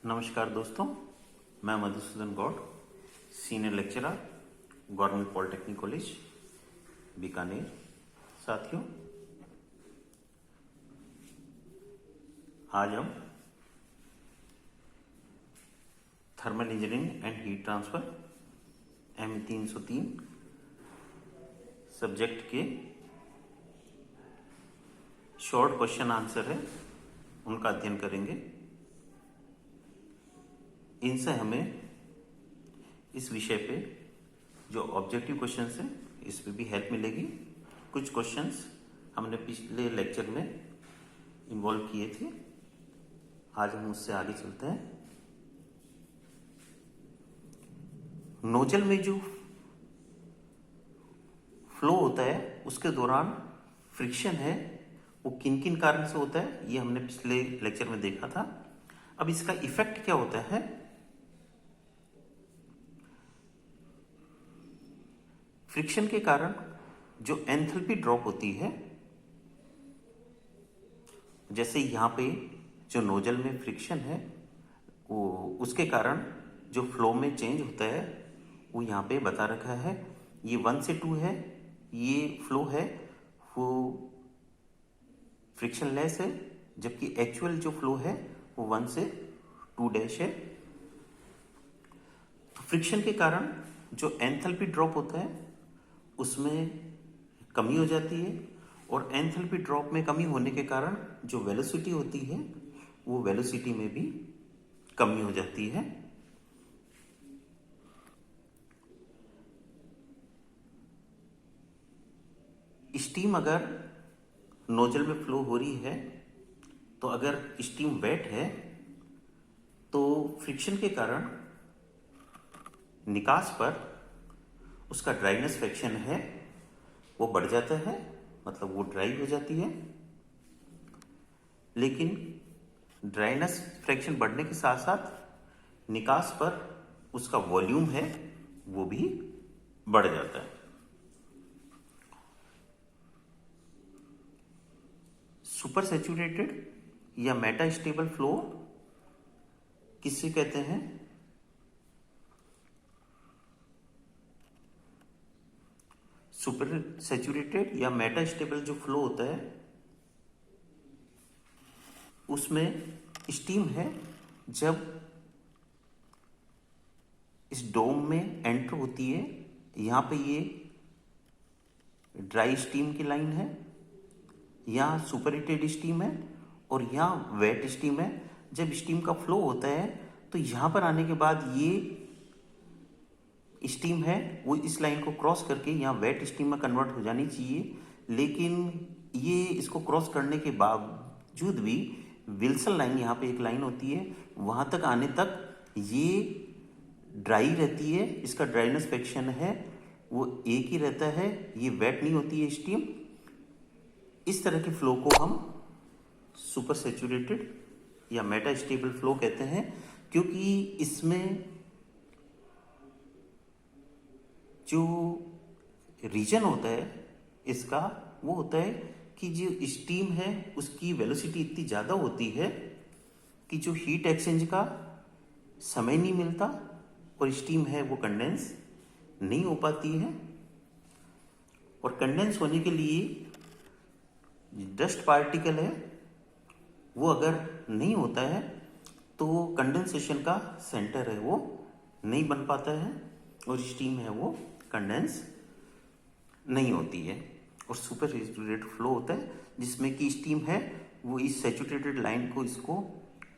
नमस्कार दोस्तों, मैं Madhusudan Gaur, senior lecturer, government polytechnic college Bikaner. साथियों, आज हम thermal engineering and heat transfer M303 subject के शॉर्ट क्वेश्चन आंसर है उनका अध्ययन करेंगे। इनसे हमें इस विषय पे जो ऑब्जेक्टिव क्वेश्चंस हैं इस पे भी हेल्प मिलेगी। कुछ क्वेश्चंस हमने पिछले लेक्चर में इन्वॉल्व किए थे, आज हम उससे आगे चलते हैं। नोजल में जो फ्लो होता है उसके दौरान फ्रिक्शन है वो किन किन कारण से होता है, ये हमने पिछले लेक्चर में देखा था। अब इसका इफेक्ट क्या होता है? फ्रिक्शन के कारण जो एंथैल्पी ड्रॉप होती है, जैसे यहाँ पे जो नोजल में फ्रिक्शन है वो उसके कारण जो फ्लो में चेंज होता है वो यहाँ पे बता रखा है। ये 1 से 2 है, ये फ्लो है वो फ्रिक्शन लेस है, जबकि एक्चुअल जो फ्लो है वो 1 से 2 डैश है। तो फ्रिक्शन के कारण जो एंथैल्पी ड्रॉप होता है उसमें कमी हो जाती है, और एंथैल्पी ड्रॉप में कमी होने के कारण जो वेलोसिटी होती है वो वेलोसिटी में भी कमी हो जाती है। स्टीम अगर नोजल में फ्लो हो रही है तो अगर स्टीम वेट है तो फ्रिक्शन के कारण निकास पर उसका ड्राइनेस फ्रैक्शन है वो बढ़ जाता है, मतलब वो ड्राई हो जाती है। लेकिन ड्राइनेस फ्रैक्शन बढ़ने के साथ साथ निकास पर उसका वॉल्यूम है वो भी बढ़ जाता है। सुपर सैचुरेटेड या मेटा स्टेबल फ्लो किससे कहते हैं? सुपर सैचुरेटेड या मेटा स्टेबल जो फ्लो होता है उसमें स्टीम है जब इस डोम में एंटर होती है। यहाँ पे ये ड्राई स्टीम की लाइन है, यहाँ सुपर हीटेड स्टीम है और यहाँ वेट स्टीम है। जब स्टीम का फ्लो होता है तो यहाँ पर आने के बाद ये स्टीम है वो इस लाइन को क्रॉस करके यहाँ वेट स्टीम में कन्वर्ट हो जानी चाहिए, लेकिन ये इसको क्रॉस करने के बावजूद भी विल्सन लाइन, यहाँ पे एक लाइन होती है, वहाँ तक आने तक ये ड्राई रहती है। इसका ड्राइनेस फ्रैक्शन है वो एक ही रहता है, ये वेट नहीं होती है स्टीम। इस तरह के फ्लो को हम सुपर सैचुरेटेड या मेटा स्टेबल फ्लो कहते हैं, क्योंकि इसमें जो रीजन होता है इसका वो होता है कि जो स्टीम है उसकी वेलोसिटी इतनी ज़्यादा होती है कि जो हीट एक्सचेंज का समय नहीं मिलता और स्टीम है वो कंडेंस नहीं हो पाती है। और कंडेंस होने के लिए डस्ट पार्टिकल है वो अगर नहीं होता है तो कंडेंसेशन का सेंटर है वो नहीं बन पाता है और स्टीम है वो कंडेंस नहीं होती है। और सुपर सैचुरेटेड फ्लो होता है जिसमें कि स्टीम है वो इस सैचुरेटेड लाइन को इसको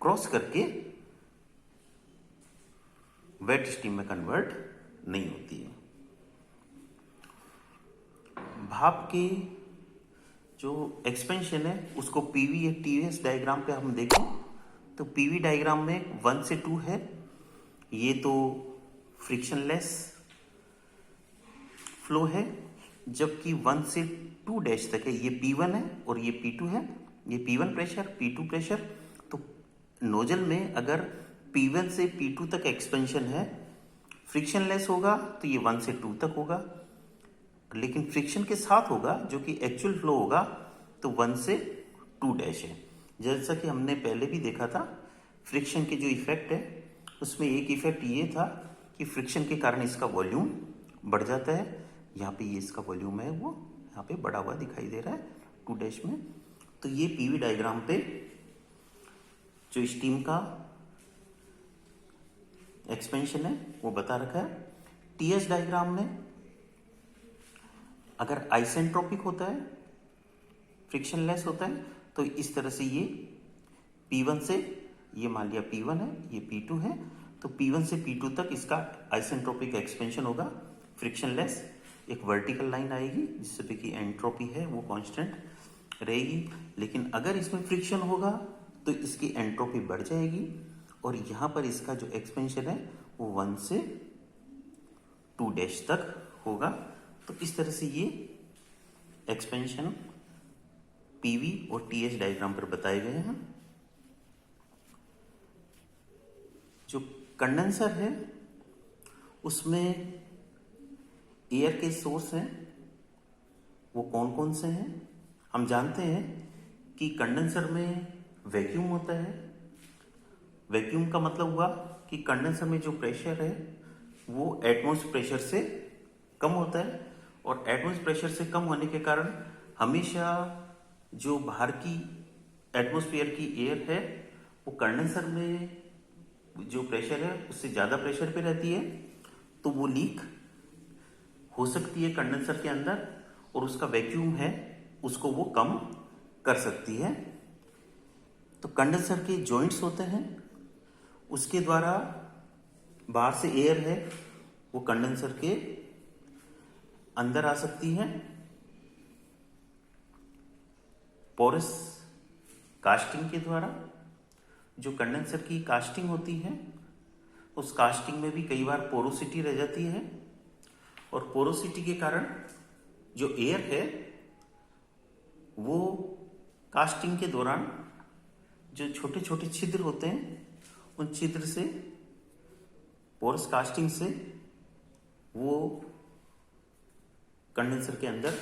क्रॉस करके वेट स्टीम में कन्वर्ट नहीं होती है। भाप की जो एक्सपेंशन है उसको पीवी या टीवीएस डायग्राम पे हम देखें तो पीवी डायग्राम में 1 से 2 है, ये तो फ्रिक्शनलेस फ्लो है, जबकि 1 से 2 डैश तक है, ये P1 है और ये P2 है। ये P1 प्रेशर, P2 प्रेशर। तो नोजल में अगर P1 से P2 तक एक्सपेंशन है, फ्रिक्शन लेस होगा तो ये 1 से 2 तक होगा, लेकिन फ्रिक्शन के साथ होगा जो कि एक्चुअल फ्लो होगा तो 1 से 2 डैश है। जैसा कि हमने पहले भी देखा था फ्रिक्शन के जो इफेक्ट है उसमें एक इफेक्ट ये था कि फ्रिक्शन के कारण इसका वॉल्यूम बढ़ जाता है। यहाँ पे ये इसका वॉल्यूम है वो यहाँ पे बढ़ा हुआ दिखाई दे रहा है 2 डैश में। तो ये पीवी डायग्राम पे जो स्टीम का एक्सपेंशन है वो बता रखा है। टीएस डायग्राम में अगर आइसेंट्रोपिक होता है, फ्रिक्शनलेस होता है, तो इस तरह से ये P1 से, ये मान लिया P1 है, ये P2 है, तो P1 से P2 तक इसका आइसेंट्रोपिक एक्सपेंशन होगा, फ्रिक्शनलेस। एक वर्टिकल लाइन आएगी जिससे कि एंट्रोपी है वो कांस्टेंट रहेगी। लेकिन अगर इसमें फ्रिक्शन होगा तो इसकी एंट्रोपी बढ़ जाएगी और यहाँ पर इसका जो एक्सपेंशन है वो 1 से 2 डैश तक होगा। तो इस तरह से ये एक्सपेंशन पीवी और टीएच डायग्राम पर बताए गए हैं। जो कंडेंसर है उसमें एयर के सोर्स हैं वो कौन कौन से हैं। हम जानते हैं कि कंडेंसर में वैक्यूम होता है। वैक्यूम का मतलब हुआ कि कंडेंसर में जो प्रेशर है वो एटमॉस्फेयर प्रेशर से कम होता है और एटमॉस्फेयर प्रेशर से कम होने के कारण हमेशा जो बाहर की एटमॉस्फेयर की एयर है वो कंडेंसर में जो प्रेशर है उससे ज़्यादा प्रेशर पे रहती है, तो वो लीक हो सकती है कंडेंसर के अंदर और उसका वैक्यूम है उसको वो कम कर सकती है। तो कंडेंसर के जॉइंट्स होते हैं, उसके द्वारा बाहर से एयर है वो कंडेंसर के अंदर आ सकती है। पोरस कास्टिंग के द्वारा जो कंडेंसर की कास्टिंग होती है उस कास्टिंग में भी कई बार पोरोसिटी रह जाती है और पोरोसिटी के कारण जो एयर है वो कास्टिंग के दौरान जो छोटे छोटे छिद्र होते हैं उन छिद्र से, पोरस कास्टिंग से वो कंडेंसर के अंदर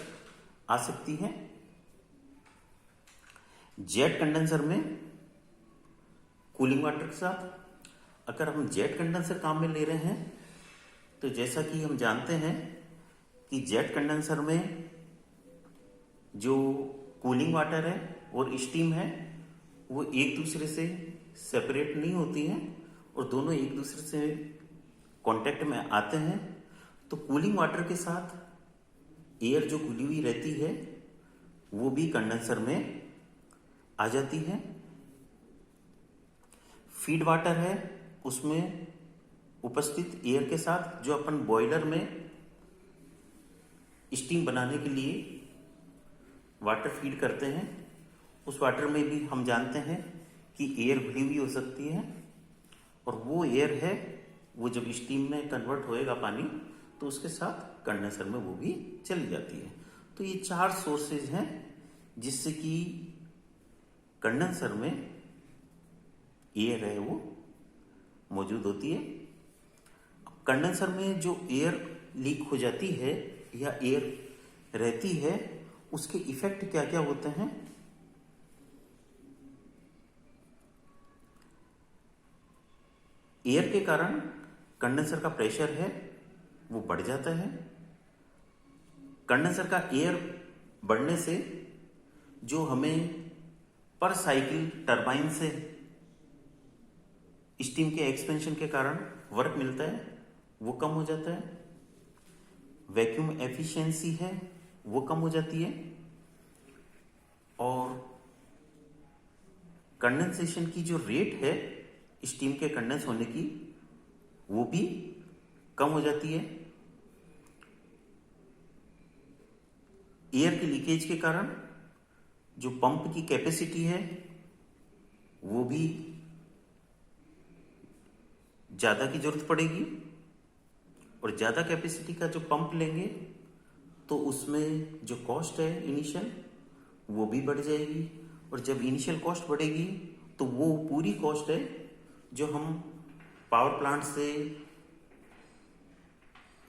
आ सकती है। जेट कंडेंसर में कूलिंग वाटर के साथ अगर हम जेट कंडेंसर काम में ले रहे हैं तो जैसा कि हम जानते हैं कि जेट कंडेंसर में जो कूलिंग वाटर है और स्टीम है वो एक दूसरे से सेपरेट नहीं होती हैं और दोनों एक दूसरे से कांटेक्ट में आते हैं। तो कूलिंग वाटर के साथ एयर जो घुली हुई रहती है वो भी कंडेंसर में आ जाती है। फीड वाटर है उसमें उपस्थित एयर के साथ जो अपन बॉयलर में स्टीम बनाने के लिए वाटर फीड करते हैं उस वाटर में भी हम जानते हैं कि एयर भरी हुई हो सकती है और वो एयर है वो जब स्टीम में कन्वर्ट होएगा पानी तो उसके साथ कंडेंसर में वो भी चली जाती है। तो ये 4 सोर्सेज हैं जिससे कि कंडेंसर में एयर है वो मौजूद होती है। कंडेंसर में जो एयर लीक हो जाती है या एयर रहती है उसके इफेक्ट क्या क्या होते हैं। एयर के कारण कंडेंसर का प्रेशर है वो बढ़ जाता है। कंडेंसर का एयर बढ़ने से जो हमें पर साइकिल टरबाइन से स्टीम के एक्सपेंशन के कारण वर्क मिलता है वो कम हो जाता है। वैक्यूम एफिशिएंसी है वो कम हो जाती है और कंडेंसेशन की जो रेट है स्टीम के कंडेंस होने की वो भी कम हो जाती है। एयर की लीकेज के कारण जो पंप की कैपेसिटी है वो भी ज़्यादा की जरूरत पड़ेगी और ज़्यादा कैपेसिटी का जो पंप लेंगे तो उसमें जो कॉस्ट है इनिशियल वो भी बढ़ जाएगी और जब इनिशियल कॉस्ट बढ़ेगी तो वो पूरी कॉस्ट है जो हम पावर प्लांट से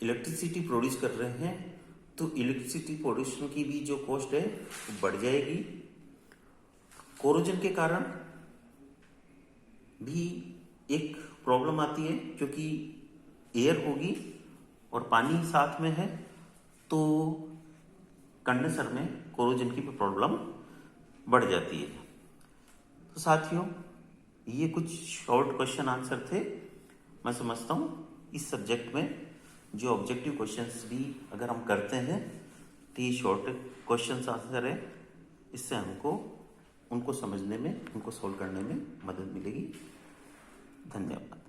इलेक्ट्रिसिटी प्रोड्यूस कर रहे हैं तो इलेक्ट्रिसिटी प्रोडक्शन की भी जो कॉस्ट है वो बढ़ जाएगी। कोरोजन के कारण भी एक प्रॉब्लम आती है, क्योंकि एयर होगी और पानी साथ में है तो कंडेंसर में कोरोजन की भी प्रॉब्लम बढ़ जाती है। तो साथियों, ये कुछ शॉर्ट क्वेश्चन आंसर थे। मैं समझता हूँ इस सब्जेक्ट में जो ऑब्जेक्टिव क्वेश्चंस भी अगर हम करते हैं तो ये शॉर्ट क्वेश्चंस आंसर है, इससे हमको उनको समझने में, उनको सॉल्व करने में मदद मिलेगी। धन्यवाद।